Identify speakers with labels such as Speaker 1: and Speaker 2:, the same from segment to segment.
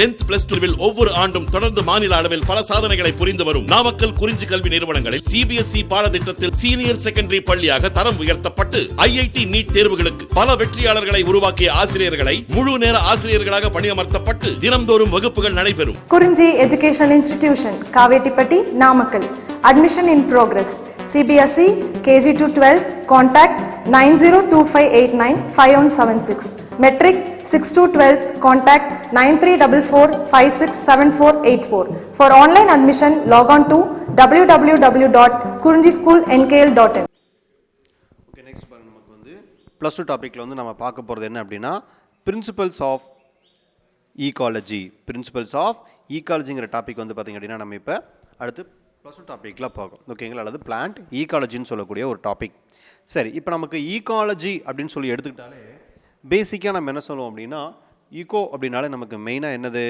Speaker 1: 10th plus 2 ஒவ்வொரு ஆண்டும் தொடர்ந்து மாநில அளவில் பல சாதனைகளை புரிந்து வரும் நாமக்கல் குறிஞ்சி கல்வி நிறுவனங்களில் CBSE பாடத்திட்டத்தில் சீனியர் செகண்டரி பள்ளியாக தரம் உயர்த்தப்பட்டு IIT நீட் தேர்வுகளுக்கு பல வெற்றியாளர்களை உருவாக்கிய ஆசிரியர்களை முழு நேர ஆசிரியர்களாக பணியமர்த்தப்பட்டு தினம்தோறும் வகுப்புகள் நடைபெறும்.
Speaker 2: குறிஞ்சி educational institution, Kavettipatti, Namakkal. Admission in progress. CBSE KG to 12. Contact 9025895176. Metric 6 to 12. Contact 9344567484. For online admission, log on to www.kurinjischoolnkl.in.
Speaker 3: Okay, next பாருங்க, நமக்கு வந்து +2 டாபிக்ல வந்து நம்ம பார்க்க போறது என்ன அப்படின்னா principles of ecology. Principles of ஈகாலஜிங்கிற டாபிக் வந்து பார்த்தீங்க அப்படின்னா நம்ம இப்போ அடுத்து +2 டாப்பிக்கில் பார்க்கும். ஓகேங்களா, அல்லது பிளான்ட் ஈகாலஜின்னு சொல்லக்கூடிய ஒரு டாபிக். சரி, இப்போ நமக்கு ஈகாலஜி அப்படின்னு சொல்லி எடுத்துக்கிட்டாலே பேசிக்காக நம்ம என்ன சொல்லுவோம் அப்படின்னா ஈகோ அப்படின்னாலே நமக்கு மெயினாக என்னது,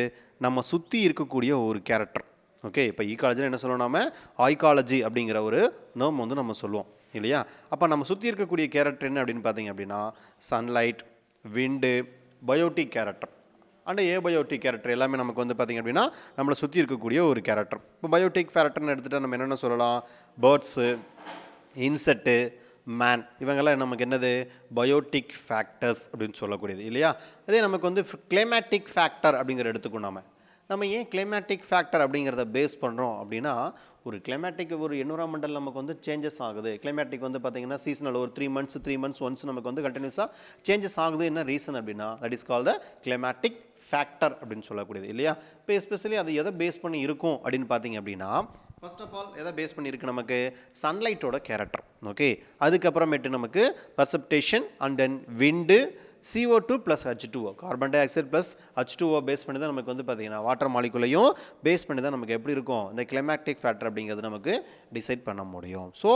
Speaker 3: நம்ம சுற்றி இருக்கக்கூடிய ஒரு கேரக்டர். ஓகே, இப்போ ஈகாலஜின்னு என்ன சொல்லுவோம், நம்ம ஆய்காலஜி அப்படிங்கிற ஒரு நேம் வந்து நம்ம சொல்லுவோம் இல்லையா. அப்போ நம்ம சுற்றி இருக்கக்கூடிய கேரக்டர் என்ன அப்படின்னு பார்த்தீங்க அப்படின்னா sunlight, wind, biotic character and abiotic character எல்லாமே நமக்கு வந்து பார்த்திங்க அப்படின்னா நம்மளை சுற்றி இருக்கக்கூடிய ஒரு கேரக்டர். இப்போ பயோட்டிக் கேரக்டர்னு எடுத்துகிட்டா நம்ம என்னென்ன சொல்லலாம், பேர்ட்ஸு, இன்செக்ட்டு, மேன், இவங்கெல்லாம் நமக்கு என்னது பயோட்டிக் ஃபேக்டர்ஸ் அப்படின்னு சொல்லக்கூடியது இல்லையா. அதே நமக்கு வந்து கிளைமேட்டிக் ஃபேக்டர் அப்படிங்கிற எடுத்துக்கணும். நம்ம ஏன் கிளைமேட்டிக் ஃபேக்டர் அப்படிங்கிறத பேஸ் பண்ணுறோம் அப்படின்னா ஒரு கிளைமேட்டிக் ஒரு என்விரான்மெண்டல் நமக்கு வந்து சேஞ்சஸ் ஆகுது. கிளைமேட்டிக் வந்து பார்த்திங்கன்னா சீசனல் ஒரு 3 months ஒன்ஸ் நமக்கு வந்து கண்டினியூஸாக சேஞ்சஸ் ஆகுது. என்ன ரீசன் அப்படின்னா that is call the climatic factor அப்படின்னு சொல்லக்கூடியது இல்லையா. இப்போ எஸ்பெஷலி அது எதை பேஸ் பண்ணி இருக்கும் அப்படின்னு பார்த்தீங்க அப்படின்னா ஃபர்ஸ்ட் ஆஃப் ஆல் எதை பேஸ் பண்ணியிருக்கு, நமக்கு சன்லைட்டோட கேரக்டர். ஓகே, அதுக்கப்புறமேட்டு நமக்கு precipitation and then wind, CO2 + H2O, carbon dioxide plus H2O base பண்ணி தான் நமக்கு வந்து பார்த்தீங்கன்னா வாட்டர் மாலிகுலையும் பேஸ் பண்ணி தான் நமக்கு எப்படி இருக்கும் இந்த கிளைமேட்டிக் ஃபேக்டர் அப்படிங்கிறது நமக்கு டிசைட் பண்ண முடியும். ஸோ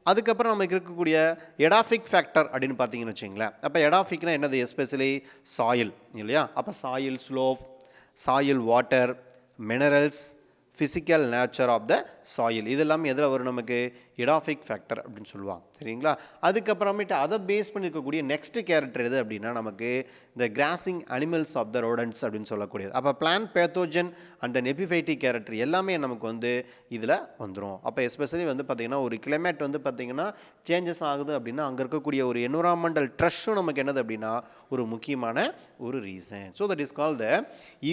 Speaker 3: அதுக்கப்புறம் நமக்கு இருக்கக்கூடிய எடாஃபிக் ஃபேக்டர் அப்படின்னு பார்த்தீங்கன்னு வச்சுங்களேன். அப்போ எடாஃபிக்னா என்னது, எஸ்பெஷலி சாயில் இல்லையா. அப்போ soil slope, soil water, minerals, physical nature of the soil, இது எல்லாமே எதில் வரும், நமக்கு எடாஃபிக் ஃபேக்டர் அப்படின்னு சொல்லுவாங்க சரிங்களா. அதுக்கப்புறமேட்டு அதை பேஸ் பண்ணியிருக்கக்கூடிய நெக்ஸ்ட் கேரக்டர் எது அப்படின்னா நமக்கு இந்த crossing animals of the rodents அப்படின்னு சொல்லக்கூடியது. அப்போ plant pathogen and then epiphytic character எல்லாமே நமக்கு வந்து இதில் வந்துடும். அப்போ எஸ்பெஷலி வந்து பார்த்திங்கன்னா ஒரு கிளைமேட் வந்து பார்த்திங்கன்னா சேஞ்சஸ் ஆகுது அப்படின்னா அங்கே இருக்கக்கூடிய ஒரு என்விரான்மெண்டல் ட்ரெஷ்ஷும் நமக்கு என்னது அப்படின்னா ஒரு முக்கியமான ஒரு reason. So that is call the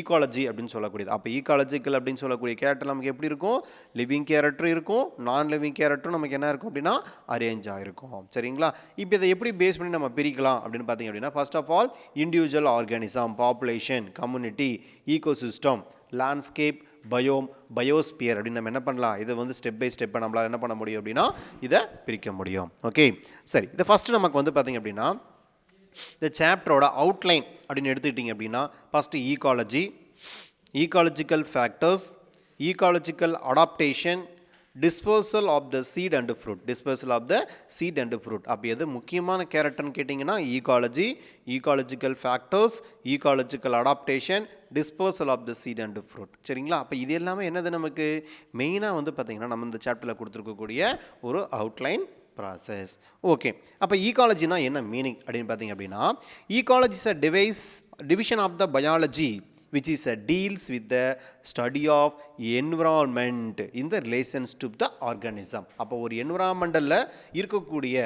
Speaker 3: ecology அப்படின்னு சொல்லக்கூடியது. அப்போ ஈகாலஜிக்கல் அப்படின்னு சொல்லக்கூடிய கேரக்டர் நமக்கு எப்படி இருக்கும், லிவிங் கேரக்டர் இருக்கும், நான் லிவிங் கேரக்டரும் நமக்கு என்ன இருக்கும் அப்படின்னா அரேஞ்ச் ஆகிருக்கும் சரிங்களா. இப்போ இதை எப்படி பேஸ் பண்ணி நம்ம பிரிக்கலாம் அப்படின்னு பார்த்தீங்க அப்படின்னா first of all individual organism, population, community, ecosystem, landscape, biome, biosphere அப்படின்னு நம்ம என்ன பண்ணலாம், இதை வந்து ஸ்டெப் பை ஸ்டெப்பை நம்மளால் என்ன பண்ண முடியும் அப்படின்னா இதை பிரிக்க முடியும். ஓகே சரி, இதை ஃபஸ்ட்டு நமக்கு வந்து பார்த்தீங்க அப்படின்னா இந்த சாப்டரோட அவுட்லைன் அப்படின்னு எடுத்துக்கிட்டிங்க அப்படின்னா first ecology, ecological factors, ecological adaptation, dispersal of the seed and fruit, dispersal of the seed and fruit. அப்போ எது முக்கியமான கேரக்டர்னு கேட்டிங்கன்னா ecology, ecological factors, ecological adaptation, dispersal of the seed and fruit சரிங்களா. அப்போ இது எல்லாமே என்னது நமக்கு மெயினாக வந்து பார்த்திங்கன்னா நம்ம இந்த சாப்டரில் கொடுத்துருக்கக்கூடிய ஒரு அவுட்லைன் ப்ராசஸ். ஓகே, அப்போ ஈகாலஜினா என்ன மீனிங் அப்படின்னு பார்த்தீங்க அப்படின்னா ecology is a division of the biology which is deals with the study of environment in the relations to the organism. அப்போ ஒரு என்விரான்மெண்டலில் இருக்கக்கூடிய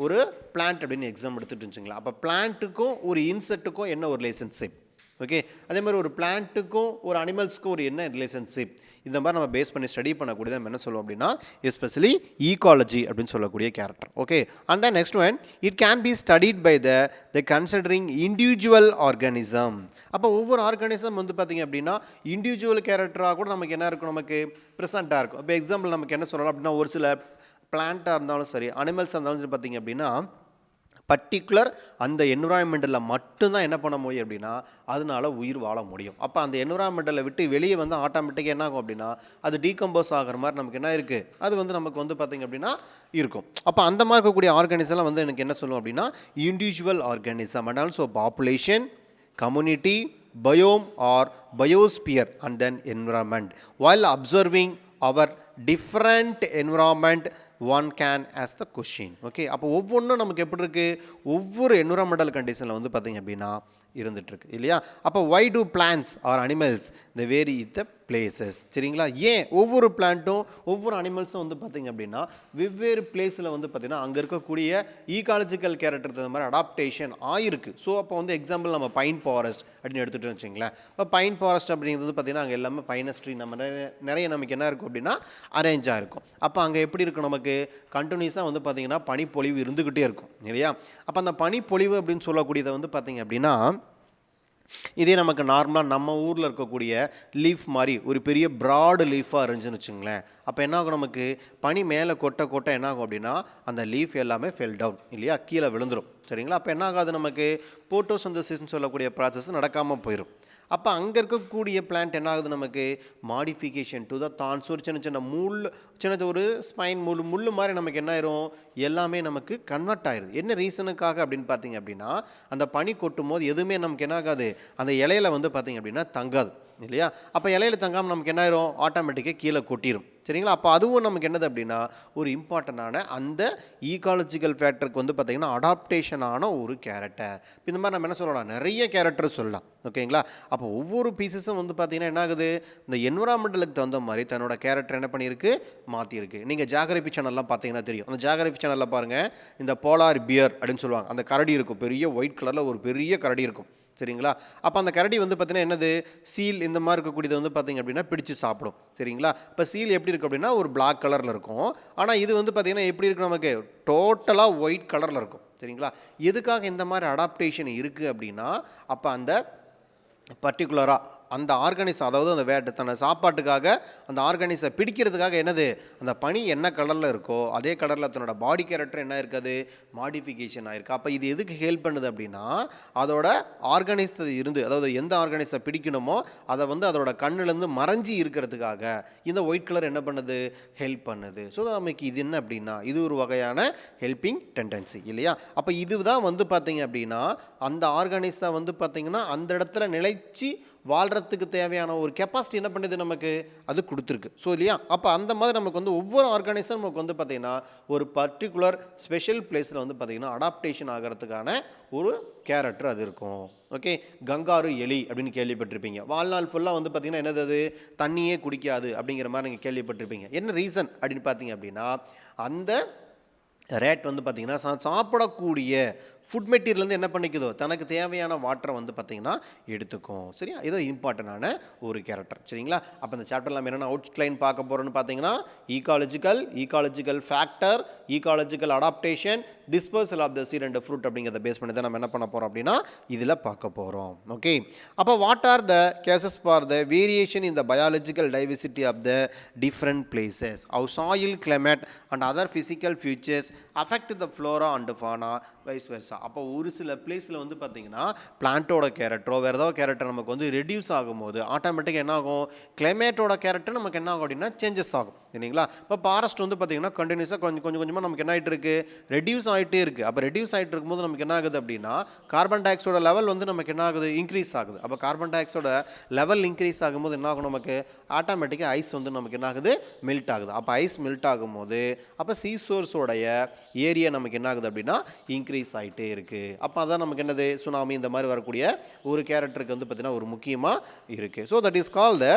Speaker 3: ஒரு பிளான்ட் அப்படின்னு எக்ஸாம் எடுத்துகிட்டு இருந்துச்சுங்களா. அப்போ பிளான்ட்டுக்கும் ஒரு இன்செக்ட்டுக்கும் என்ன ஒரு ரிலேஷன்ஷிப், ஓகே, அதே மாதிரி ஒரு பிளான்ட்டுக்கும் ஒரு அனிமல்ஸ்க்கும் ஒரு என்ன ரிலேஷன்ஷிப், இந்த மாதிரி நம்ம பேஸ் பண்ணி ஸ்டடி பண்ணக்கூடியது நம்ம என்ன சொல்லுவோம் அப்படின்னா எஸ்பெஷலி ஈகாலஜி அப்படின்னு சொல்லக்கூடிய character. Okay, and then next one it can be studied by the considering individual organism. அப்போ ஒவ்வொரு ஆர்கானிசம் வந்து பார்த்திங்க அப்படின்னா இண்டிவிஜுவல் கேரக்டராக கூட நமக்கு என்ன இருக்கும், நமக்கு ப்ரெசண்ட்டாக இருக்கும். இப்போ எக்ஸாம்பிள் நமக்கு என்ன சொல்லலாம் அப்படின்னா ஒரு சில பிளான்ட்டாக இருந்தாலும் சரி அனிமல்ஸாக இருந்தாலும் சரி பார்த்திங்க அப்படின்னா பர்டிகுலர் அந்த என்விரான்மெண்டலில் மட்டும்தான் என்ன பண்ண முடியும் அப்படின்னா அதனால உயிர் வாழ முடியும். அப்போ அந்த என்விரான்மெண்டலை விட்டு வெளியே வந்து ஆட்டோமேட்டிக்காக என்ன ஆகும் அப்படின்னா அது டீகம்போஸ் ஆகிற மாதிரி நமக்கு என்ன இருக்குது, அது வந்து நமக்கு வந்து பார்த்திங்க அப்படின்னா இருக்கும். அப்போ அந்த மாதிரி இருக்கக்கூடிய ஆர்கானிசம்லாம் வந்து எனக்கு என்ன சொல்லுவோம் அப்படின்னா individual organism and also population, community, biome or biosphere and then environment. While observing our different environment one can ask the question. Okay, அப்போ ஒவ்வொன்றும் நமக்கு எப்படி இருக்குது, ஒவ்வொரு என்விரான்மெண்டல் கண்டிஷனில் வந்து பார்த்திங்க அப்படின்னா இருந்துகிட்ருக்கு இல்லையா. அப்போ why do plants or animals they vary with the places, சரிங்களா. ஏன் ஒவ்வொரு பிளான்ட்டும் ஒவ்வொரு அனிமல்ஸும் வந்து பார்த்திங்க அப்படின்னா வெவ்வேறு பிளேஸில் வந்து பார்த்திங்கன்னா அங்கே இருக்கக்கூடிய ஈகாலஜிக்கல் கேரக்டர் தகுந்த மாதிரி அடாப்டேஷன் ஆகிருக்கு. ஸோ அப்போ வந்து எக்ஸாம்பிள் நம்ம பைன் ஃபாரஸ்ட் அப்படின்னு எடுத்துகிட்டு வச்சுங்களேன். இப்போ பைன் ஃபாரஸ்ட் அப்படிங்கிறது பார்த்திங்கன்னா அங்கே எல்லாமே பைனஸ்ட்ரி நம்ம நிறைய நமக்கு என்ன இருக்கும் அப்படின்னா அரேஞ்சாக இருக்கும். அப்போ அங்கே எப்படி இருக்கும், நமக்கு கண்டினியூஸாக வந்து பார்த்திங்கன்னா பனிப்பொழிவு இருந்துக்கிட்டே இருக்கும் இல்லையா. அப்போ அந்த பனிப்பொழிவு அப்படின்னு சொல்லக்கூடியதை வந்து பார்த்திங்க அப்படின்னா இதே நமக்கு நார்மலாக நம்ம ஊரில் இருக்கக்கூடிய லீஃப் மாதிரி ஒரு பெரிய ப்ராடு லீஃபாக இருந்துச்சுன்னு வச்சுங்களேன். அப்போ என்ன ஆகும், நமக்கு பனி மேலே கொட்ட என்ன ஆகும் அப்படின்னா அந்த லீஃப் எல்லாமே ஃபெல் டவுன் இல்லையா, கீழே விழுந்துடும் சரிங்களா. அப்போ என்ன ஆகாது, நமக்கு போட்டோசிந்தசிஸ்ன்னு சொல்லக்கூடிய ப்ராசஸ் நடக்காமல் போயிடும். அப்போ அங்கே இருக்கக்கூடிய பிளான்ட் என்ன ஆகுது, நமக்கு மாடிஃபிகேஷன் டு த தான்ஸ் ஒரு சின்ன ஒரு ஸ்பைன் முள் மாதிரி நமக்கு என்ன ஆயிரும், எல்லாமே நமக்கு கன்வெர்ட் ஆயிடுது. என்ன ரீசனுக்காக அப்படின்னு பார்த்தீங்க அப்படின்னா அந்த பனி கொட்டும் போது எதுவுமே நமக்கு என்ன ஆகாது, அந்த இலையில வந்து பார்த்தீங்க அப்படின்னா தங்காது இல்லையா. அப்போ இலையில தங்காமல் நமக்கு என்ன ஆயிரும், ஆட்டோமேட்டிக்காக கீழே கொட்டிடும் சரிங்களா. அப்போ அதுவும் நமக்கு என்னது அப்படின்னா ஒரு இம்பார்ட்டண்டான அந்த ஈகாலஜிக்கல் ஃபேக்டருக்கு வந்து பார்த்திங்கன்னா அடாப்டேஷனான ஒரு கேரக்டர். இந்த மாதிரி நம்ம என்ன சொல்லலாம், நிறைய கேரக்டர் சொல்லலாம் ஓகேங்களா. அப்போ ஒவ்வொரு பீசஸும் வந்து பார்த்திங்கன்னா என்ன ஆகுது, இந்த என்விரான்மெண்டலுக்கு தகுந்த மாதிரி தன்னோட கேரக்டர் என்ன பண்ணியிருக்கு, மாற்றிருக்கு. நீங்கள் ஜியாகிரபி சேனல்லாம் பார்த்தீங்கன்னா தெரியும். அந்த ஜியாகிரபி சேனலில் பாருங்கள், இந்த போலார் பியர் அப்படின்னு சொல்லுவாங்க. அந்த கரடி இருக்கும், பெரிய ஒயிட் கலரில் ஒரு பெரிய கரடி இருக்கும் சரிங்களா. அப்போ அந்த கரடி வந்து பார்த்தீங்கன்னா என்னது, சீல் இந்த மாதிரி இருக்கக்கூடியது வந்து பார்த்திங்க அப்படின்னா பிடிச்சி சாப்பிடும் சரிங்களா. இப்போ சீல் எப்படி இருக்குது அப்படின்னா ஒரு பிளாக் கலரில் இருக்கும். ஆனால் இது வந்து பார்த்திங்கன்னா எப்படி இருக்குது, நமக்கு டோட்டலாக ஒயிட் கலரில் இருக்கும் சரிங்களா. எதுக்காக இந்த மாதிரி அடாப்டேஷன் இருக்குது அப்படின்னா அப்போ அந்த பர்டிகுலராக அந்த ஆர்கானிசம், அதாவது அந்த தன்னை சாப்பாட்டுக்காக அந்த ஆர்கானிஸை பிடிக்கிறதுக்காக என்னது, அந்த பனி என்ன கலரில் இருக்கோ அதே கலரில் தன்னோட பாடி கேரக்டர் என்ன இருக்காது, மாடிஃபிகேஷன் ஆகிருக்கு. அப்போ இது எதுக்கு ஹெல்ப் பண்ணுது அப்படின்னா அதோட ஆர்கானிஸை இருந்து, அதாவது எந்த ஆர்கானிஸை பிடிக்கணுமோ அதை வந்து அதோட கண்ணுலேருந்து மறைஞ்சி இருக்கிறதுக்காக இந்த ஒயிட் கலர் என்ன பண்ணுது, ஹெல்ப் பண்ணுது. ஸோ நமக்கு இது என்ன அப்படின்னா இது ஒரு வகையான ஹெல்பிங் டெண்டன்சி இல்லையா. அப்போ இதுதான் வந்து பார்த்தீங்க அப்படின்னா அந்த ஆர்கானிஸை வந்து பார்த்திங்கன்னா அந்த இடத்துல நிலைச்சி வாழ்கிறதுக்கு தேவையான ஒரு கெப்பாசிட்டி என்ன பண்ணுது, நமக்கு அது கொடுத்துருக்கு. ஸோ இல்லையா. அப்போ அந்த மாதிரி நமக்கு வந்து ஒவ்வொரு ஆர்கானிசம் நமக்கு வந்து பார்த்திங்கன்னா ஒரு பர்டிகுலர் ஸ்பெஷல் பிளேஸில் வந்து பார்த்திங்கன்னா அடாப்டேஷன் ஆகிறதுக்கான ஒரு கேரக்டர் அது இருக்கும். ஓகே, கங்காரு எலி அப்படின்னு கேள்விப்பட்டிருப்பீங்க. வாழ்நாள் ஃபுல்லாக வந்து பார்த்திங்கன்னா என்னது, அது தண்ணியே குடிக்காது அப்படிங்கிற மாதிரி நீங்கள் கேள்விப்பட்டிருப்பீங்க. என்ன ரீசன் அப்படின்னு பார்த்தீங்க அப்படின்னா அந்த ரேட் வந்து பார்த்திங்கன்னா சாப்பிடக்கூடிய ஃபுட் மெட்டீரியல்லேருந்து என்ன பண்ணிக்குதோ தனக்கு தேவையான வாட்டரை வந்து பார்த்திங்கன்னா எடுத்துக்கும் சரியா. இதோ இம்பார்ட்டண்டான ஒரு கேரக்டர் சரிங்களா. அப்போ இந்த சாப்டரில் நம்ம என்னென்ன அவுட்லைன் பார்க்க போகிறோன்னு பார்த்தீங்கன்னா ecological factor, ecological adaptation, dispersal of the seed and fruit அப்படிங்கிறத பேஸ் பண்ணி தான் நம்ம என்ன பண்ண போகிறோம் அப்படின்னா இதில் பார்க்க போகிறோம். ஓகே, அப்போ what are the cases for the variation in the biological diversity of the different places, how soil, climate and other physical features affect the flora and fauna, vice versa. அப்போ ஒரு சில பிளேஸில் வந்து பார்த்திங்கன்னா பிளான்ட்டோட கேரக்டரோ வேறு ஏதாவது கேரக்டர் நமக்கு வந்து ரெடியூஸ் ஆகும்போது ஆட்டோமேட்டிக்காக என்ன ஆகும், கிளைமேட்டோட கேரக்டர் நமக்கு என்ன ஆகும் அப்படின்னா சேஞ்சஸ் ஆகும் இல்லைங்களா. இப்போ ஃபாரஸ்ட் வந்து பார்த்திங்கன்னா கண்டினியூஸாக கொஞ்சமாக நமக்கு என்ன ஆகிட்டு இருக்குது, ரெடியூஸ் ஆகிட்டே இருக்குது. அப்போ ரெடியூஸ் ஆகிட்டு இருக்கும்போது நமக்கு என்ன ஆகுது அப்படின்னா கார்பன் டை ஆக்சைடோட லெவல் வந்து நமக்கு என்ன ஆகுது, இன்க்ரீஸ் ஆகுது. அப்போ கார்பன் டை ஆக்சைடோட லெவல் இன்க்ரீஸ் ஆகும்போது என்ன ஆகும், நமக்கு ஆட்டோமேட்டிக்காக ஐஸ் வந்து நமக்கு என்ன ஆகுது, மெல்ட் ஆகுது. அப்போ ஐஸ் மெல்ட் ஆகும்போது அப்போ சீ சோர்ஸோடைய ஏரியா நமக்கு என்ன ஆகுது அப்படின்னா இன்க்ரீஸ் ஆகிட்டே இருக்குது. அப்போ அதான் நமக்கு என்னது, சுனாமி இந்த மாதிரி வரக்கூடிய ஒரு கேரக்டருக்கு வந்து பார்த்திங்கன்னா ஒரு முக்கியமாக இருக்குது. ஸோ தட் இஸ் கால் த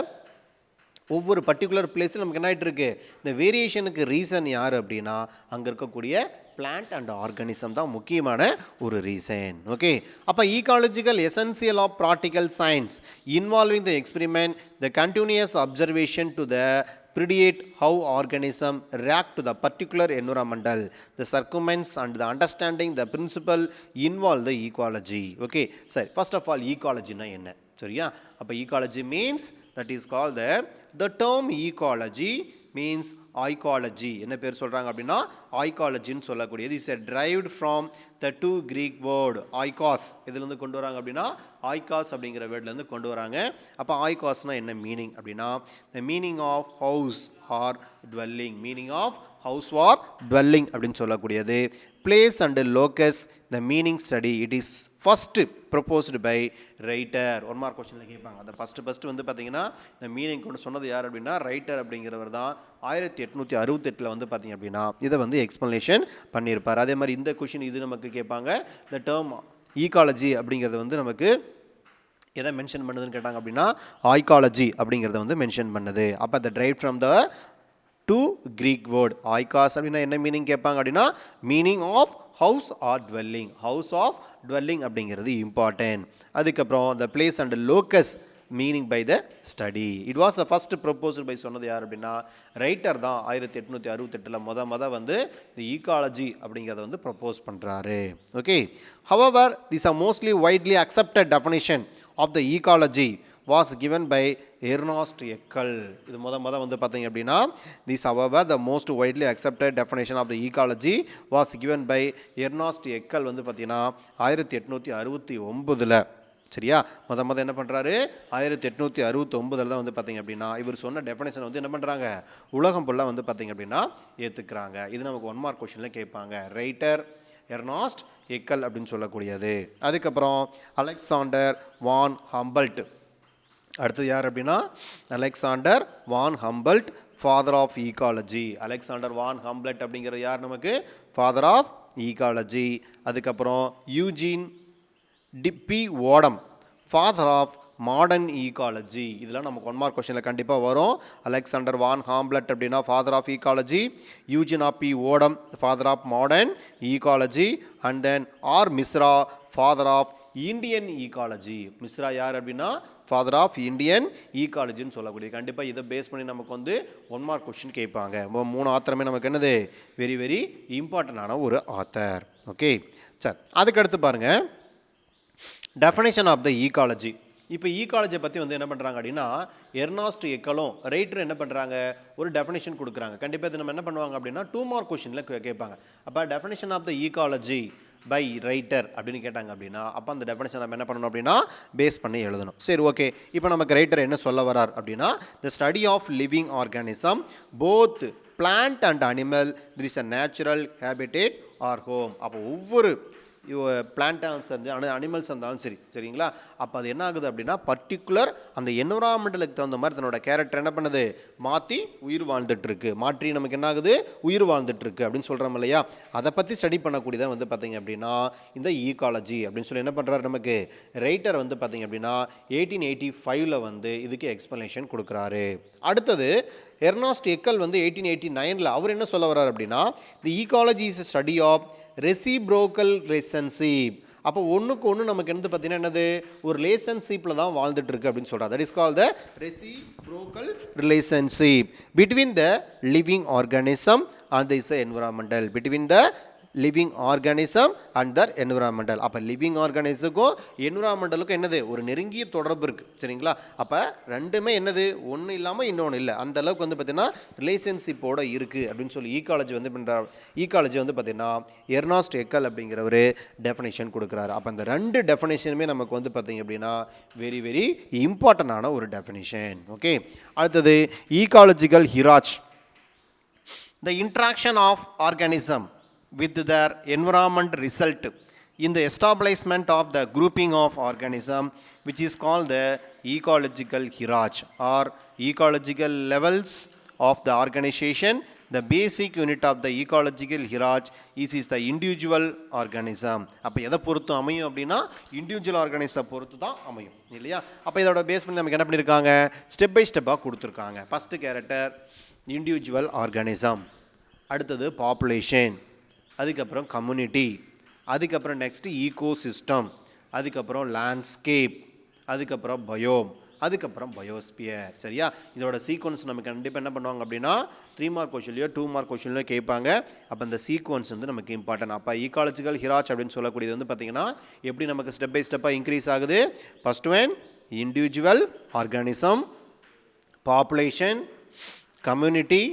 Speaker 3: ஒவ்வொரு பர்டிகுலர் பிளேஸில் நமக்கு என்ன ஆகிட்டு இருக்கு, இந்த வேரியேஷனுக்கு ரீசன் யார் அப்படின்னா அங்கே இருக்கக்கூடிய பிளான்ட் அண்ட் ஆர்கானிசம் தான் முக்கியமான ஒரு ரீசன். ஓகே, அப்போ ecological essential of practical science involving the experiment, the continuous observation to the predict how organism react to the particular environmental, the circumstance and the understanding the principle involve the ecology. Okay, so first of all ecology na enna சரியா. அப்போ ecology means that is called the term ecology means ஆய்காலஜி. என்ன பேர் சொல்கிறாங்க அப்படின்னா ஆய்காலஜின்னு சொல்லக்கூடியது is derived from the two Greek word ஆய்காஸ். இதுலேருந்து கொண்டு வராங்க அப்படின்னா ஆய்காஸ் அப்படிங்கிற வேர்ட்லேருந்து கொண்டு வராங்க. அப்போ ஆய்காஸ்னால் என்ன மீனிங் அப்படின்னா the meaning of house or dwelling, meaning of house or dwelling அப்படின்னு சொல்லக்கூடியது. place and locus, the meaning study, it is first proposed by writer. One mark கொஸ்டினில் கேட்பாங்க. அந்த ஃபஸ்ட்டு வந்து பார்த்தீங்கன்னா இந்த மீனிங் கொண்டு சொன்னது யார் அப்படின்னா ரைட்டர் அப்படிங்கிறவர் தான் 1868 வந்து பார்த்தீங்க அப்படின்னா இதை வந்து எக்ஸ்பிளனேஷன் பண்ணியிருப்பார். அதே மாதிரி இந்த கொஷின் இது நமக்கு கேட்பாங்க. the term ஈகாலஜி அப்படிங்கிறது வந்து நமக்கு எதை மென்ஷன் பண்ணுதுன்னு கேட்டாங்க அப்படின்னா ஆய்காலஜி அப்படிங்கிறத வந்து மென்ஷன் பண்ணுது. அப்போ the derive from the to Greek word oikos அப்படின்னா என்ன மீனிங் கேட்பாங்க அப்படின்னா meaning of house or dwelling. House of dwelling அப்படிங்கிறது இம்பார்ட்டன்ட். அதுக்கப்புறம் the place and logos meaning by the study. It was the first proposal by சொன்னது யார் அப்படின்னா writer தான் 1868 மொத வந்து இந்த ஈகாலஜி அப்படிங்கிறத வந்து ப்ரப்போஸ் பண்ணுறாரு. Okay, however these are mostly widely accepted definition of the ecology was given by Ernst Haeckel. இது மொத வந்து பார்த்தீங்க அப்படின்னா this however the most widely accepted definition of the ecology was given by Ernst Haeckel வந்து பார்த்தீங்கன்னா 1869 சரியா மொத என்ன பண்ணுறாரு 1869 தான் வந்து பார்த்தீங்க அப்படின்னா இவர் சொன்ன டெஃபினேஷன் வந்து என்ன பண்ணுறாங்க உலகம் ஃபுல்லாக வந்து பார்த்தீங்க அப்படின்னா ஏற்றுக்கிறாங்க. இது நமக்கு 1 மார்க் கொஸ்டினில் கேட்பாங்க. ரைட்டர் எர்னாஸ்ட் ஹெக்கல் அப்படின்னு சொல்லக்கூடியது. அதுக்கப்புறம் அலெக்சாண்டர் வான் ஹம்பல்ட். அடுத்தது யார் அப்படின்னா Alexander von Humboldt, father of ecology. Alexander von Humboldt அப்படிங்கிற யார் நமக்கு ஃபாதர் ஆஃப் ஈகாலஜி. அதுக்கப்புறம் Eugene P Odum, father of modern ecology. இதெல்லாம் நமக்கு 1 மார்க் கொஸ்டினில் கண்டிப்பாக வரும். அலெக்சாண்டர் வான் ஹாம்ப்லட் அப்படின்னா father of ecology, Eugene P Odum father of modern ecology, and then R Mishra father of Indian ecology. Mishra யார் அப்படின்னா father of Indian ஈகாலஜின்னு சொல்லக்கூடியது. கண்டிப்பாக இதை பேஸ் பண்ணி நமக்கு வந்து 1 மார்க் கொஸ்டின் கேட்பாங்க. 3 ஆத்தருமே நமக்கு என்னது வெரி வெரி இம்பார்ட்டண்டான ஒரு ஆத்தர். ஓகே சார், அதுக்கடுத்து பாருங்கள் டெஃபினேஷன் ஆஃப் த ஈகாலஜி. இப்போ ஈகாலஜியை பற்றி வந்து என்ன பண்ணுறாங்க அப்படின்னா எர்னாஸ்ட் ஹெக்கலும் ரைட்டர் என்ன பண்ணுறாங்க ஒரு டெஃபினேஷன் கொடுக்குறாங்க. கண்டிப்பாக இது நம்ம என்ன பண்ணுவாங்க அப்படின்னா 2 மார்க் கொஸ்டினில் கேட்பாங்க. அப்போ definition of the ecology by writer அப்படின்னு கேட்டாங்க அப்படின்னா அப்போ அந்த டெஃபினேஷன் நம்ம என்ன பண்ணணும் அப்படின்னா பேஸ் பண்ணி எழுதணும். சரி ஓகே, இப்போ நமக்கு ரைட்டர் என்ன சொல்ல வரார் அப்படின்னா the study of living organism both plant and animal their is a natural habitat or home. அப்போ ஒவ்வொரு பிளான்ட்டாக இருந்து அனிமல்ஸ் இருந்தாலும் சரிங்களா, அப்போ அது என்ன ஆகுது அப்படின்னா பர்டிகுலர் அந்த என்விரான்மெண்டலுக்கு தகுந்த மாதிரி தன்னோட கேரக்டர் என்ன பண்ணுது மாற்றி உயிர் வாழ்ந்துட்டுருக்கு. மாற்றி நமக்கு என்ன ஆகுது உயிர் வாழ்ந்துட்டுருக்கு அப்படின்னு சொல்கிறோம் இல்லையா, அதை பற்றி ஸ்டடி பண்ணக்கூடியதான் வந்து பார்த்தீங்க அப்படின்னா இந்த ஈகாலஜி அப்படின்னு சொல்லி என்ன பண்ணுறாரு நமக்கு ரைட்டர் வந்து பார்த்தீங்க அப்படின்னா 1885 வந்து இதுக்கு எக்ஸ்பிளனேஷன் கொடுக்குறாரு. அடுத்தது எர்னாஸ்ட் ஹெக்கல் வந்து 1889 அவர் என்ன சொல்ல வர்றார் அப்படின்னா the ecology is study of reciprocal relationship. அப்போ ஒன்றுக்கு ஒன்று நமக்கு என்னது பார்த்தீங்கன்னா என்னது ஒரு ரிலேஷன்ஷிப்பில் தான் வாழ்ந்துட்டு இருக்கு அப்படின்னு சொல்கிறார். That is call the reciprocal relationship between the living organism and the is environmental. Between the living organism and their environmental. அப்போ லிவிங் ஆர்கானிசத்துக்கும் என்விரான்மெண்டலுக்கும் என்னது ஒரு நெருங்கிய தொடர்பு இருக்குது சரிங்களா. அப்போ ரெண்டுமே என்னது ஒன்று இல்லாமல் இன்னொன்று இல்லை, அந்த அளவுக்கு வந்து பார்த்தீங்கன்னா ரிலேஷன்ஷிப்போட இருக்குது அப்படின்னு சொல்லி ஈகாலஜி வந்து பண்ணுறாரு. ஈகாலஜி வந்து பார்த்தீங்கன்னா எர்னாஸ்ட் ஹெக்கல் அப்படிங்கிற ஒரு டெஃபினேஷன் கொடுக்குறாரு. அப்போ அந்த 2 டெஃபினேஷனுமே நமக்கு வந்து பார்த்தீங்க அப்படின்னா வெரி வெரி இம்பார்ட்டண்டான ஒரு டெஃபினேஷன். ஓகே, அடுத்தது ஈகாலஜிக்கல் hierarchy. The interaction of organism with their environment result in the establishment of the grouping of organism which is called the ecological hierarchy or ecological levels of the organization. The basic unit of the ecological hierarchy is the individual organism. அப்போ எதை பொறுத்து அமையும் அப்படின்னா individual organism பொறுத்து தான் அமையும் இல்லையா. அப்போ இதோட பேஸ் பண்ணி நமக்கு என்ன பண்ணியிருக்காங்க ஸ்டெப் பை ஸ்டெப்பாக கொடுத்துருக்காங்க. ஃபஸ்ட்டு கேரக்டர் இண்டிவிஜுவல் ஆர்கானிசம், அடுத்தது பாப்புலேஷன், அதுக்கப்புறம் கம்யூனிட்டி, அதுக்கப்புறம் நெக்ஸ்ட்டு ஈகோசிஸ்டம், அதுக்கப்புறம் லேண்ட்ஸ்கேப், அதுக்கப்புறம் பயோம், அதுக்கப்புறம் பயோஸ்பியர். சரியா, இதோட சீக்வன்ஸ் நமக்கு கண்டிப்பாக என்ன பண்ணுவாங்க அப்படின்னா 3 மார்க் கொஸ்டின்லையோ 2 மார்க் கொஸ்டின்லையோ கேட்பாங்க. அப்போ இந்த சீக்வன்ஸ் வந்து நமக்கு இம்பார்ட்டன்ட். அப்போ ஈகாலஜிக்கல் ஹிராச் அப்படின்னு சொல்லக்கூடியது வந்து பார்த்தீங்கன்னா எப்படி நமக்கு ஸ்டெப் பை ஸ்டெப்பாக இன்க்ரீஸ் ஆகுது. First one individual organism, population, community,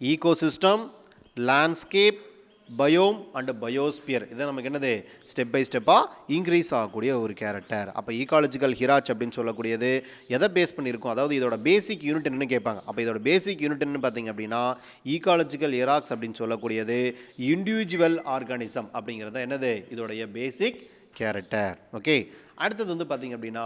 Speaker 3: ecosystem, landscape, biome and biosphere. இதை நமக்கு என்னது ஸ்டெப் பை ஸ்டெப்பாக இன்க்ரீஸ் ஆகக்கூடிய ஒரு கேரக்டர். அப்போ ஈகாலஜிக்கல் ஹிராச் அப்படின்னு சொல்லக்கூடியது எதை பேஸ் பண்ணியிருக்கும், அதாவது இதோட பேசிக் யூனிட் என்னன்னு கேட்பாங்க. அப்போ இதோட பேசிக் யூனிட் என்ன பார்த்தீங்க அப்படின்னா ஈகாலஜிக்கல் ஹிராக்ஸ் அப்படின்னு சொல்லக்கூடியது இண்டிவிஜுவல் ஆர்கானிசம் அப்படிங்கிறது என்னது இதோடைய பேசிக் கேரக்டர். ஓகே, அடுத்தது வந்து பார்த்தீங்க அப்படின்னா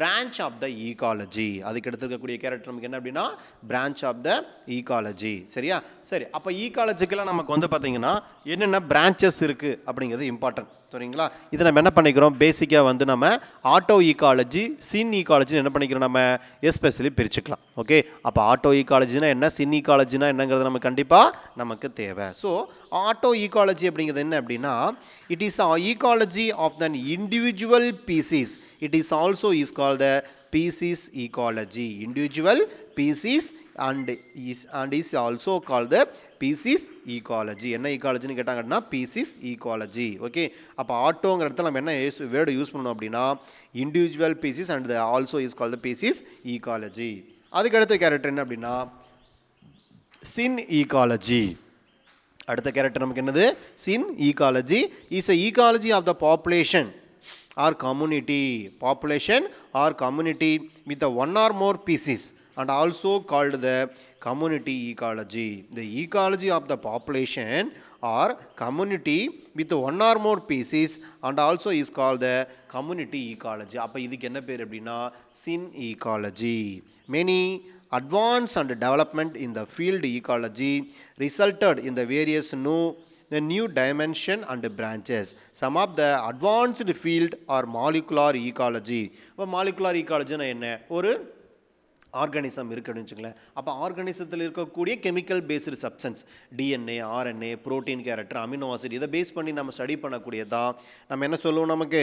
Speaker 3: பிரான்ச் ஆஃப் த ஈகாலஜி. அதுக்கு எடுத்து இருக்கக்கூடிய கேரக்டர் நமக்கு என்ன அப்படின்னா பிரான்ச் ஆஃப் த ஈகாலஜி. சரியா? சரி, அப்போ ஈகாலஜிக்கெல்லாம் நமக்கு வந்து பார்த்தீங்கன்னா என்னென்ன பிரான்ச்சஸ் இருக்குது அப்படிங்கிறது இம்பார்ட்டன்ட். சரிங்களா? இது நம்ம என்ன பண்ணிக்கிறோம், பேசிக்காக வந்து நம்ம ஆட்டோ ஈகாலஜி, சின் ஈகாலஜின்னு என்ன பண்ணிக்கிறோம், நம்ம எஸ்பெஷலி பிரிச்சுக்கலாம். ஓகே, அப்போ ஆட்டோ ஈகாலஜினா என்ன, சின் ஈகாலஜினா என்னங்கிறது நமக்கு கண்டிப்பாக நமக்கு தேவை. ஸோ ஆட்டோ ஈகாலஜி அப்படிங்கிறது என்ன அப்படின்னா it is ecology of then individual pieces. It is also is called the species ecology. Individual species and is also called the species ecology. என்ன ecology னு கேட்டாங்கன்னா species ecology. ஓகே, அப்போ ஆட்டோங்கிற இடத்துல நம்ம என்ன வேர்டு யூஸ் பண்ணணும் அப்படின்னா individual species and also is called the species ecology. அதுக்கு அடுத்த கேரக்டர் என்ன அப்படின்னா சின் ecology. அடுத்த கேரக்டர் நமக்கு என்னது, சின் ecology is a ecology of the population or community, population or community with the one or more species and also called the community ecology. The ecology of the population or community with one or more species and also is called the community ecology. அப்போ இதுக்கு என்ன பேர் அப்படின்னா sin ecology. Many advance and development in the field ecology resulted in the various the new dimension and branches. Some of the advanced field are molecular ecology. இப்போ molecular ecology என்ன, ஒரு organism இருக்குன்னு வச்சுங்களேன். அப்போ ஆர்கானிசத்தில் இருக்கக்கூடிய chemical based substance DNA, RNA, protein, character, amino acid இதை base பண்ணி நம்ம ஸ்டடி பண்ணக்கூடியதான் நம்ம என்ன சொல்லுவோம், நமக்கு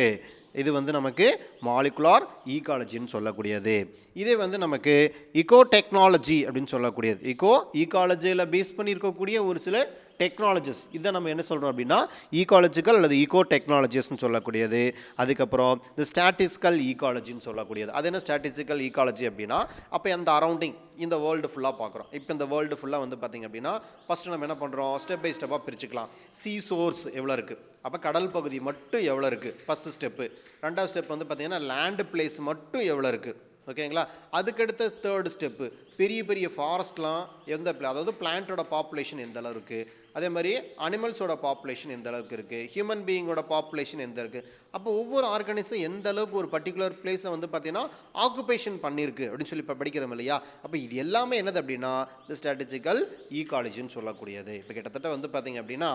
Speaker 3: இது வந்து நமக்கு மாலிகுலார் ஈகாலஜின்னு சொல்லக்கூடியது. இதே வந்து நமக்கு இக்கோ டெக்னாலஜி அப்படின்னு சொல்லக்கூடியது. இக்கோ ஈகாலஜியில் பேஸ் பண்ணி இருக்கக்கூடிய ஒரு சில டெக்னாலஜிஸ் இதை நம்ம என்ன சொல்கிறோம் அப்படின்னா ஈகாலஜிக்கல் அல்லது ஈகோ டெக்னாலஜிஸ்ன்னு சொல்லக்கூடியது. அதுக்கப்புறம் இந்த ஸ்டாட்டிஸ்டிக்கல் ஈகாலஜின்னு சொல்லக்கூடியது. அது என்ன ஸ்டாட்டிஸ்டிக்கல் ஈகாலஜி அப்படின்னா அப்போ அந்த அரௌண்டிங் இந்த வேர்ல்டு ஃபுல்லாக பார்க்குறோம். இப்போ இந்த வேர்ல்டு ஃபுல்லாக வந்து பார்த்திங்க அப்படின்னா ஃபஸ்ட்டு நம்ம என்ன பண்ணுறோம், ஸ்டெப் பை ஸ்டெப்பாக பிரிச்சுக்கலாம். சீ சோர்ஸ் எவ்வளோ இருக்குது, அப்போ கடல் பகுதி மட்டும் எவ்வளோ இருக்குது ஃபஸ்ட்டு ஸ்டெப்பு. ரெண்டாவது ஸ்டெப் வந்து பார்த்திங்கன்னா லேண்டு பிளேஸ் மட்டும் எவ்வளோ இருக்குது. ஓகேங்களா? அதுக்கடுத்த தேர்டு ஸ்டெப்பு பெரிய பெரிய ஃபாரஸ்ட்லாம் எந்த அதாவது பிளான்ட்டோட பாப்புலேஷன் எந்த அளவு இருக்குது, அதே மாதிரி அனிமல்ஸோட பாப்புலேஷன் எந்த அளவுக்கு இருக்குது, ஹியூமன் பீயிங்கோட பாப்புலேஷன் எந்த இருக்குது. அப்போ ஒவ்வொரு ஆர்கானிசம் எந்த அளவுக்கு ஒரு பர்டிகுலர் பிளேஸை வந்து பார்த்தீங்கன்னா ஆக்குபேஷன் பண்ணியிருக்கு அப்படின்னு சொல்லி இப்போ படிக்கிறோம் இல்லையா. அப்போ இது எல்லாமே என்னது அப்படின்னா இந்த ஸ்ட்ராட்டஜிக்கல் ஈகாலஜின்னு சொல்லக்கூடியது. இப்போ கிட்டத்தட்ட வந்து பார்த்தீங்க அப்படின்னா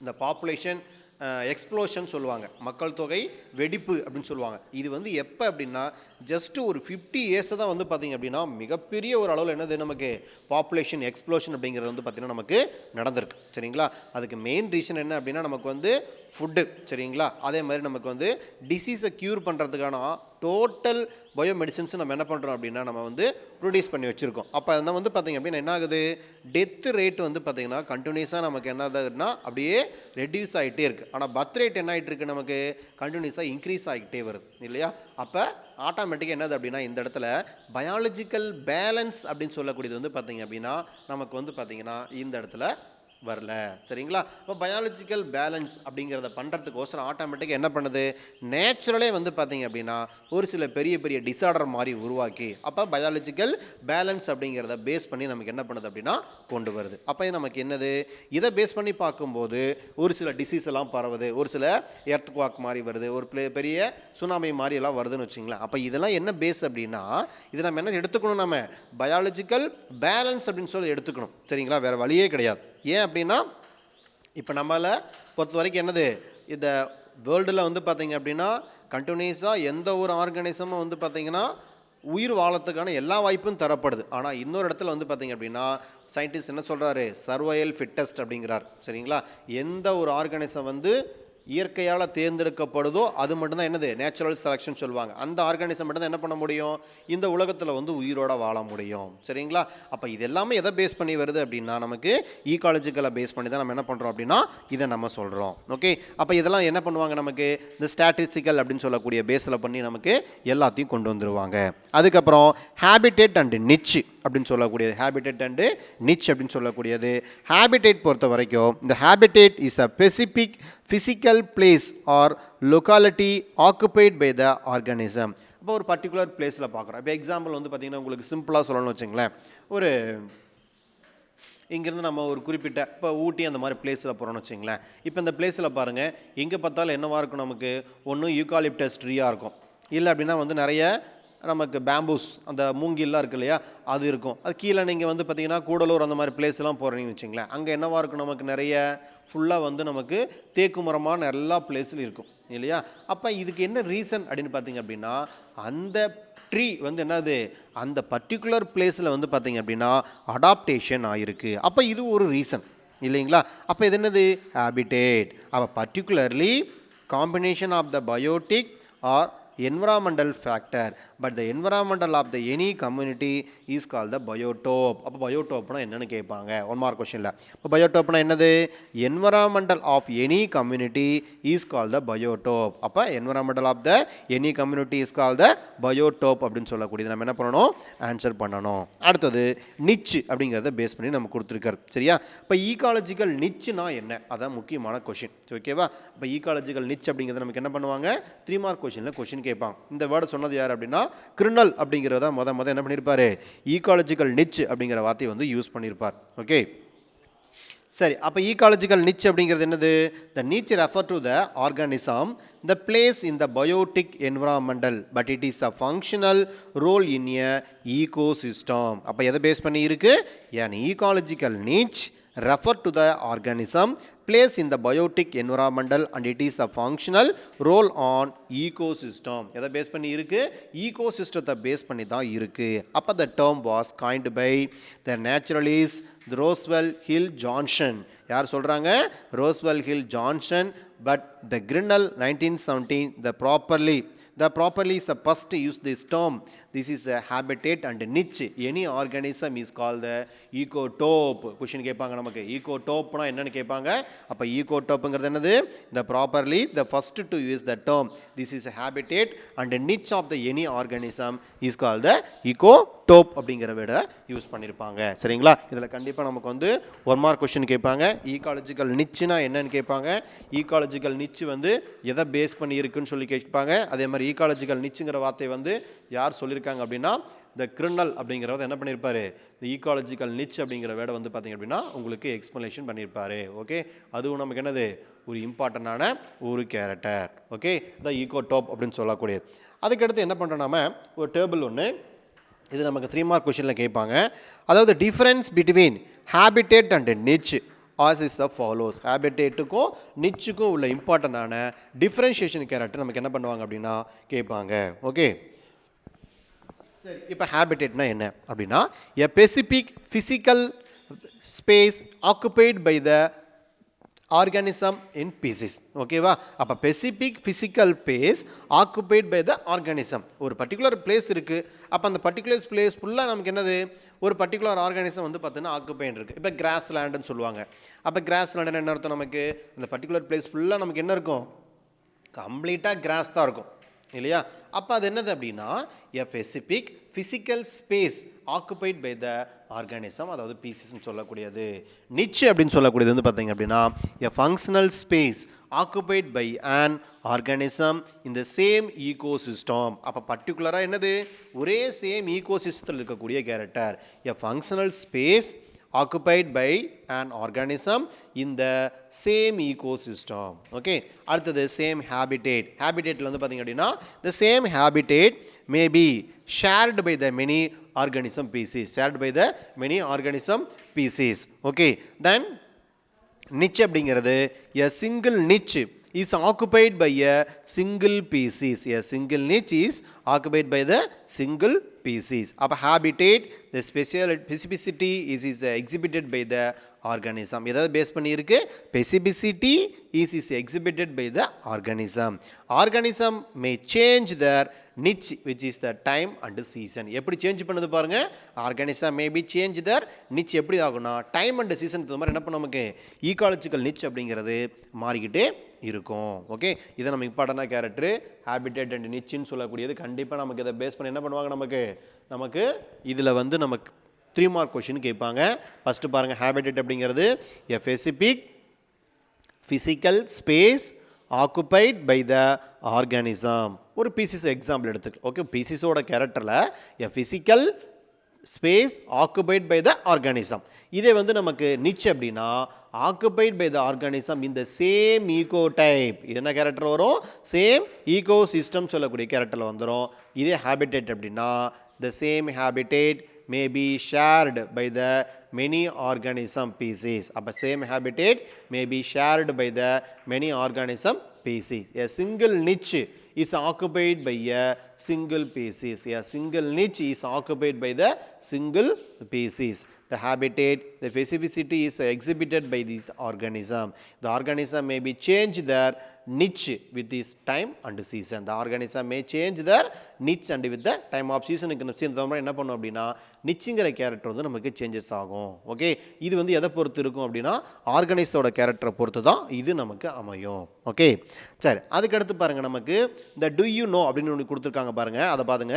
Speaker 3: இந்த பாப்புலேஷன் எக்ஸ்ப்ளோஷன் சொல்லுவாங்க, மக்கள் தொகை வெடிப்பு அப்படின்னு சொல்லுவாங்க. இது வந்து எப்போ அப்படின்னா ஜஸ்ட்டு ஒரு 50 இயர்ஸை தான் வந்து பார்த்திங்க அப்படின்னா மிகப்பெரிய ஒரு அளவில் என்னது நமக்கு பாப்புலேஷன் எக்ஸ்ப்ளோஷன் அப்படிங்கிறது வந்து பார்த்திங்கன்னா நமக்கு நடந்திருக்கு. சரிங்களா? அதுக்கு மெயின் ரீசன் என்ன அப்படின்னா நமக்கு வந்து ஃபுட்டு. சரிங்களா? அதே மாதிரி நமக்கு வந்து டிசீஸை க்யூர் பண்ணுறதுக்கான டோட்டல் பயோமெடிசன்ஸ் நம்ம என்ன பண்ணுறோம் அப்படின்னா நம்ம வந்து ப்ரொடியூஸ் பண்ணி வச்சுருக்கோம். அப்போ அதனால் வந்து பார்த்திங்க அப்படின்னா என்ன ஆகுது, டெத் ரேட் வந்து பார்த்திங்கன்னா கண்டினியூஸாக நமக்கு என்ன ஆகுதுன்னா அப்படியே ரெடியூஸ் ஆகிட்டே இருக்குது. ஆனால் பர்த் ரேட் என்ன ஆகிட்டு இருக்குது, நமக்கு கண்டினியூஸாக இன்க்ரீஸ் ஆகிட்டே வருது இல்லையா. அப்போ ஆட்டோமேட்டிக்காக என்னது அப்படின்னா இந்த இடத்துல பயாலஜிக்கல் பேலன்ஸ் அப்படின்னு சொல்லக்கூடியது வந்து பார்த்திங்க அப்படின்னா நமக்கு வந்து பார்த்திங்கன்னா இந்த இடத்துல வரல. சரிங்களா? இப்போ பயாலஜிக்கல் பேலன்ஸ் அப்படிங்கிறத பண்ணுறதுக்கோசரம் ஆட்டோமேட்டிக்காக என்ன பண்ணுது, நேச்சுரலே வந்து பார்த்திங்க அப்படின்னா ஒரு சில பெரிய பெரிய டிஸார்டர் மாதிரி உருவாக்கி அப்போ பயாலஜிக்கல் பேலன்ஸ் அப்படிங்கிறத பேஸ் பண்ணி நமக்கு என்ன பண்ணுது அப்படின்னா கொண்டு வருது. அப்போ நமக்கு என்னது, இதை பேஸ் பண்ணி பார்க்கும்போது ஒரு சில டிசீஸ் எல்லாம் பரவுது, ஒரு சில எர்த்குவாக் மாதிரி வருது, ஒரு பெரிய சுனாமி மாதிரி எல்லாம் வருதுன்னு வச்சுங்களேன். அப்போ இதெல்லாம் என்ன பேஸ் அப்படின்னா இதை நம்ம என்ன எடுத்துக்கணும், நம்ம பயாலஜிக்கல் பேலன்ஸ் அப்படின்னு சொல்லி எடுத்துக்கணும். சரிங்களா? வேறு வழியே கிடையாது. ஏன் அப்படின்னா இப்போ நம்மளை பொறுத்த வரைக்கும் என்னது, இந்த வேர்ல்டில் வந்து பார்த்திங்க அப்படின்னா கண்டினியூஸாக எந்த ஒரு ஆர்கானிசமும் வந்து பார்த்திங்கன்னா உயிர் வாழறதுக்கான எல்லா வாய்ப்பும் தரப்படுது. ஆனால் இன்னொரு இடத்துல வந்து பார்த்திங்க அப்படின்னா சயின்டிஸ்ட் என்ன சொல்கிறாரு, சர்வைவல் ஃபிட்டஸ்ட் அப்படிங்கிறார். சரிங்களா? எந்த ஒரு ஆர்கானிசம் வந்து இயற்கையால் தேர்ந்தெடுக்கப்படுதோ அது மட்டும்தான் என்னது நேச்சுரல் செலெக்ஷன் சொல்லுவாங்க. அந்த ஆர்கானிசம் மட்டும்தான் என்ன பண்ண முடியும், இந்த உலகத்தில் வந்து உயிரோட வாழ முடியும். சரிங்களா? அப்போ இது எல்லாமே எதை பேஸ் பண்ணி வருது அப்படின்னா நமக்கு ஈகாலஜிக்கலை பேஸ் பண்ணி தான் நம்ம என்ன பண்ணுறோம் அப்படின்னா இதை நம்ம சொல்கிறோம். ஓகே, அப்போ இதெல்லாம் என்ன பண்ணுவாங்க, நமக்கு இந்த ஸ்டாட்டிஸ்டிக்கல் அப்படின்னு சொல்லக்கூடிய பேஸில் பண்ணி நமக்கு எல்லாத்தையும் கொண்டு வந்துடுவாங்க. அதுக்கப்புறம் ஹேபிடேட் அண்ட் நிச் அப்படின்னு சொல்லக்கூடியது, ஹேபிடேட் அண்டு நிச் அப்படின்னு சொல்லக்கூடியது. ஹேபிடேட் பொறுத்த வரைக்கும் இந்த habitat is a specific physical place or locality occupied by the organism. இப்போ ஒரு பர்டிகுலர் பிளேஸில் பார்க்குறோம். இப்போ எக்ஸாம்பிள் வந்து பார்த்திங்கன்னா உங்களுக்கு சிம்பிளாக சொல்லணும்னு வச்சுங்களேன், ஒரு இங்கேருந்து நம்ம ஒரு குறிப்பிட்ட இப்போ ஊட்டி அந்த மாதிரி பிளேஸில் போகிறோம்னு வச்சுங்களேன். இப்போ இந்த பிளேஸில் பாருங்கள், எங்கே பார்த்தாலும் என்னவாக இருக்கும், நமக்கு ஒன்று யூகாலிப்டஸ் ட்ரீயாக இருக்கும், இல்லை அப்படின்னா வந்து நிறைய நமக்கு பேம்பூஸ் அந்த மூங்கில்லாம் இருக்குது இல்லையா, அது இருக்கும். அது கீழே நீங்கள் வந்து பார்த்தீங்கன்னா கூடலூர் அந்த மாதிரி பிளேஸ்லாம் போகிறீங்கன்னு வச்சுங்களேன், அங்கே என்னவாக இருக்கும், நமக்கு நிறைய ஃபுல்லாக வந்து நமக்கு தேக்கு மரமான எல்லா பிளேஸ்லையும் இருக்கும் இல்லையா. அப்போ இதுக்கு என்ன ரீசன் அப்படின்னு பார்த்தீங்க அப்படின்னா, அந்த ட்ரீ வந்து என்னது அந்த பர்டிகுலர் பிளேஸில் வந்து பார்த்தீங்க அப்படின்னா அடாப்டேஷன் ஆகிருக்கு. அப்போ இது ஒரு ரீசன் இல்லைங்களா. அப்போ இது என்னது ஹேபிடேட். அப்போ particularly combination of the biotic or environmental factor, but the environmental of the any community is called the biotope. அப்போ பயோடோப்னா என்னன்னு கேட்பாங்க ஒன் மார்க் கொஸ்டினில். இப்போ பயோடோப்னா என்னது, environmental of any community is called the biotope. அப்போ environmental of the any community is called the biotope அப்படின்னு சொல்லக்கூடியது நம்ம என்ன பண்ணணும், ஆன்சர் பண்ணணும். அடுத்தது நிச் அப்படிங்கிறத பேஸ் பண்ணி நம்ம கொடுத்துருக்காரு சரியா. இப்போ ஈகாலஜிக்கல் நிச்னா என்ன, அதான் முக்கியமான கொஷின் ஓகேவா. இப்போ ஈகாலஜிக்கல் நிச் அப்படிங்கிறத நமக்கு என்ன பண்ணுவாங்க, 3 மார்க் கொஷினில் கொஷின் கேட்பாங்க. இந்த வேர்டு சொன்னது யார் அப்படின்னா கிரினல் அப்படிங்கிறத முத என்ன பண்ணியிருப்பாரு, ஈகாலஜிக்கல் நிச் அப்படிங்கிற வார்த்தையை வந்து யூஸ் பண்ணியிருப்பார். ஓகே சரி. அப்போ ஈகாலஜிக்கல் நிச் அப்படிங்கிறது என்னது, the niche refer to the organism the place in the biotic environmental but it is a functional role in a ecosystem. அப்போ எதை பேஸ் பண்ணி இருக்கு, an ecological niche refer to the organism place in the biotic environmental and it is a functional role on ecosystem. எதை base பண்ணி இருக்கு, ecosystem base பண்ணி தான் இருக்கு. அப்போ the term was coined by the naturalist Roswell Hill Johnson. யார் சொல்கிறாங்க, Roswell Hill Johnson. But the Grinnell 1917 the properly is the first use this term. This is a habitat and niche. Any organism is called the ecotope. Question கேட்பாங்க நமக்கு, ecotopனா என்னன்னு கேட்பாங்க. அப்போ ecotopங்கிறது என்னது, the properly the first to use the term. This is a habitat and niche of the any organism is called the ecotope அப்படிங்கிற வேர்டை use பண்ணியிருப்பாங்க சரிங்களா. இதில் கண்டிப்பாக நமக்கு வந்து 1 மார்க் கொஸ்டின் கேட்பாங்க. ஈகாலஜிக்கல் நிச்சுனா என்னன்னு கேட்பாங்க, ஈகாலஜிக்கல் நிச்சு வந்து எதை பேஸ் பண்ணி இருக்குன்னு சொல்லி கேட்பாங்க. அதே மாதிரி ஈகாலஜிக்கல் நிச்சுங்கிற வார்த்தை வந்து யார் சொல்லியிருக்காங்க அப்படின்னா த கிரினல் அப்படிங்கிறத என்ன பண்ணியிருப்பாரு, இந்த ஈகாலஜிக்கல் நிச் அப்படிங்கிற வேர்டை வந்து பார்த்தீங்க அப்படின்னா உங்களுக்கு எக்ஸ்பிளனேஷன் பண்ணியிருப்பாரு. ஓகே அதுவும் நமக்கு என்னது ஒரு இம்பார்ட்டண்டான ஒரு கேரக்டர். ஓகே த ஈகோடோப் அப்படின்னு சொல்லக்கூடியது. அதுக்கடுத்து என்ன பண்ணுறோம், நாம ஒரு டேபிள் ஒன்று, இது நமக்கு 3 மார்க் கொஸ்டினில் கேட்பாங்க. அதாவது difference between habitat and niche as is the follows. ஹேபிடேட்டுக்கும் நிச்சுக்கும் உள்ள இம்பார்ட்டண்டான டிஃபரன்ஷியேஷன் கேரக்டர் நமக்கு என்ன பண்ணுவாங்க அப்படின்னா கேட்பாங்க. ஓகே சரி. இப்போ ஹேபிடேட்னா என்ன அப்படின்னா a specific physical space occupied by the organism in pieces. ஓகேவா. அப்போ specific physical space occupied by the organism. ஒரு பர்டிகுலர் பிளேஸ் இருக்குது, அப்போ அந்த பர்டிகுலர் பிளேஸ் ஃபுல்லாக நமக்கு என்னது ஒரு பர்டிகுலர் ஆர்கானிசம் வந்து பார்த்தீங்கன்னா ஆக்குபைட் இருக்குது. இப்போ கிராஸ் லேண்டுன்னு சொல்லுவாங்க. அப்போ கிராஸ் லேண்டுன்னு என்ன அர்த்தம், நமக்கு அந்த பர்டிகுலர் பிளேஸ் ஃபுல்லாக நமக்கு என்ன இருக்கும், கம்ப்ளீட்டாக கிராஸ் தான் இருக்கும் இல்லையா. அப்போ அது என்னது அப்படின்னா a specific physical space occupied by the organism, அதாவது பீசஸ்ன்னு சொல்லக்கூடியது. நிச் அப்படின்னு சொல்லக்கூடியது வந்து பார்த்தீங்க அப்படின்னா a functional space occupied by an organism in the same ecosystem. அப்போ பர்டிகுலராக என்னது ஒரே சேம் ஈகோசிஸ்டத்தில் இருக்கக்கூடிய character. A functional space occupied by an organism in the same ecosystem. Okay அடுத்தது same habitat. habitatல வந்து பாத்தீங்க அப்படினா the same habitat may be shared by the many organism species. shared by the many organism species. Okay then niche அப்படிங்கிறது a single niche is occupied by a single species. A single niche is occupied by the single species. அப்போ habitat the specificity is exhibited by the organism. எதாவது base பண்ணி இருக்கு, specificity is exhibited by the organism. organism may change their niche which is the time and season. எப்படி change பண்ணுது பாருங்க, organism may be change their niche எப்படி ஆகும்னா time and season இந்த மாதிரி என்ன பண்ண நமக்கு ஈகாலஜிக்கல் நிச் அப்படிங்கிறது மாறிக்கிட்டே இருக்கும். ஓகே இதை நம்ம இம்பார்ட்டண்டான கேரக்டர் ஹேபிடேட் அண்ட் நிச்சுன்னு சொல்லக்கூடியது. கண்டிப்பாக நமக்கு இதை பேஸ் பண்ணி என்ன பண்ணுவாங்க, நமக்கு இதில் வந்து நமக்கு 3 மார்க் கொஸ்டின் கேட்பாங்க. ஃபஸ்ட்டு பாருங்கள், ஹேபிடேட் அப்படிங்கிறது a specific physical space occupied by the organism. ஒரு பீசிஸ் எக்ஸாம்பிள் எடுத்துக்கலாம். ஓகே பீசிஸோட கேரக்டரில் a physical space occupied by the organism. இதே வந்து நமக்கு நிச் அப்படின்னா ஆக்குபைட் பை த ஆர்கானிசம் இந்த சேம் ஈகோ டைப். இது என்ன கேரக்டர் வரும்? சேம் ஈகோ சிஸ்டம் சொல்லக்கூடிய கேரக்டரில் வந்துடும். இதே ஹேபிடேட் அப்படின்னா the same habitat may be shared by the many organism species. அப்போ same habitat may be shared by the many organism species. A single niche is occupied by a single species. A single niche is occupied by the single species. The habitat, the specificity is exhibited by this organism. The organism may be changed their niche with this time and season. The organism may change their niche and with the time of season. என்ன பண்ணும் அப்படின்னா நிச்சுங்கிற character வந்து நமக்கு changes ஆகும். Okay, இது வந்து எதை பொறுத்து இருக்கும் அப்படின்னா ஆர்கனைஸோட கேரக்டரை பொறுத்து தான் இது நமக்கு அமையும். ஓகே, சரி, அதுக்கடுத்து பாருங்க நமக்கு இந்த டு யூ நோ அப்படின்னு ஒன்று கொடுத்துருக்காங்க பாருங்க, அதை பாருங்க.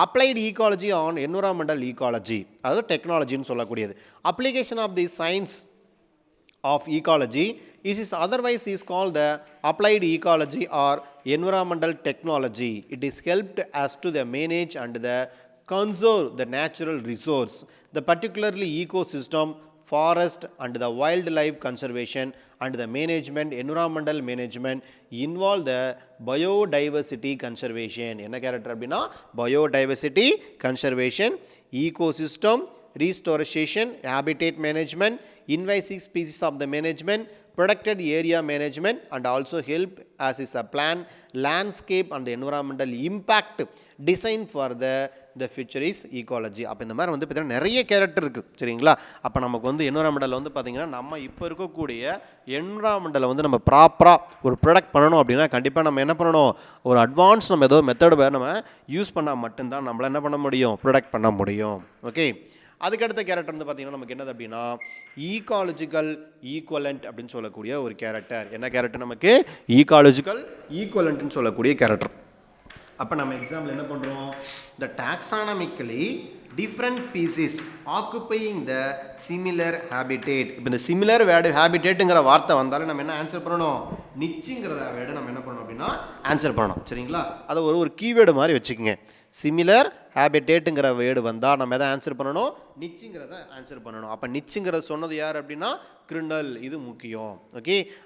Speaker 3: Applied ecology on environmental ecology, அதாவது டெக்னாலஜின்னு சொல்லக்கூடியது. Application of the science of ecology is otherwise is called the applied ecology or environmental technology. It is helped as to the manage and the conserve the natural resource, the particularly ecosystem, forest and the wildlife conservation and the management, environmental management involve the biodiversity conservation. என்ன character அப்படின்னா biodiversity conservation, ecosystem restoration, habitat management, invasive species of the management, protected area management and also help as is a plan, landscape and the environmental impact design for the future is ecology. அப்போ இந்த மாதிரி வந்து பார்த்தீங்கன்னா நிறைய character இருக்குது, சரிங்களா? அப்போ நமக்கு வந்து என்விரான்மெண்டல் வந்து பார்த்தீங்கன்னா நம்ம இப்போ இருக்கக்கூடிய என்விரான்மெண்டலை வந்து நம்ம ப்ராப்பராக ஒரு ப்ரொடக்ட் பண்ணணும் அப்படின்னா கண்டிப்பாக நம்ம என்ன பண்ணணும், ஒரு அட்வான்ஸ் நம்ம ஏதோ மெத்தடு நம்ம யூஸ் பண்ணால் மட்டும்தான் நம்மளால் என்ன பண்ண முடியும், ப்ரொடக்ட் பண்ண முடியும். ஓகே, அதுக்கடுத்த கேரக்டர் வந்து பார்த்தீங்கன்னா நமக்கு என்னது அப்படின்னா ஈகாலஜிக்கல் ஈக்குவலண்ட் அப்படின்னு சொல்லக்கூடிய ஒரு கேரக்டர். என்ன கேரக்டர் நமக்கு? ஈகாலஜிக்கல் ஈக்குவலண்ட்னு சொல்லக்கூடிய கேரக்டர். அப்போ நம்ம எக்ஸாம்பிள் என்ன பண்ணுறோம், the taxonomically different species occupying the similar habitat. இப்போ இந்த சிமிலர் வேர்டு ஹேபிடேட்டுங்கிற வார்த்தை வந்தாலும் நம்ம என்ன ஆன்சர் பண்ணணும், நிச்சுங்கிற வேர்டு நம்ம என்ன பண்ணணும் அப்படின்னா ஆன்சர் பண்ணணும், சரிங்களா? அதை ஒரு கீவேர்டு மாதிரி வச்சுக்கோங்க. சிமிலர் ஹேபிடேட்டுங்கிற வேர்டு வந்தால் நம்ம எதை ஆன்சர் பண்ணணும், நிச்சுங்கிறத ஆன்சர் பண்ணணும். அப்போ நிச்சுங்கிறத சொன்னது யார் அப்படின்னா கிரிண்டல், இது முக்கியம். ஓகே,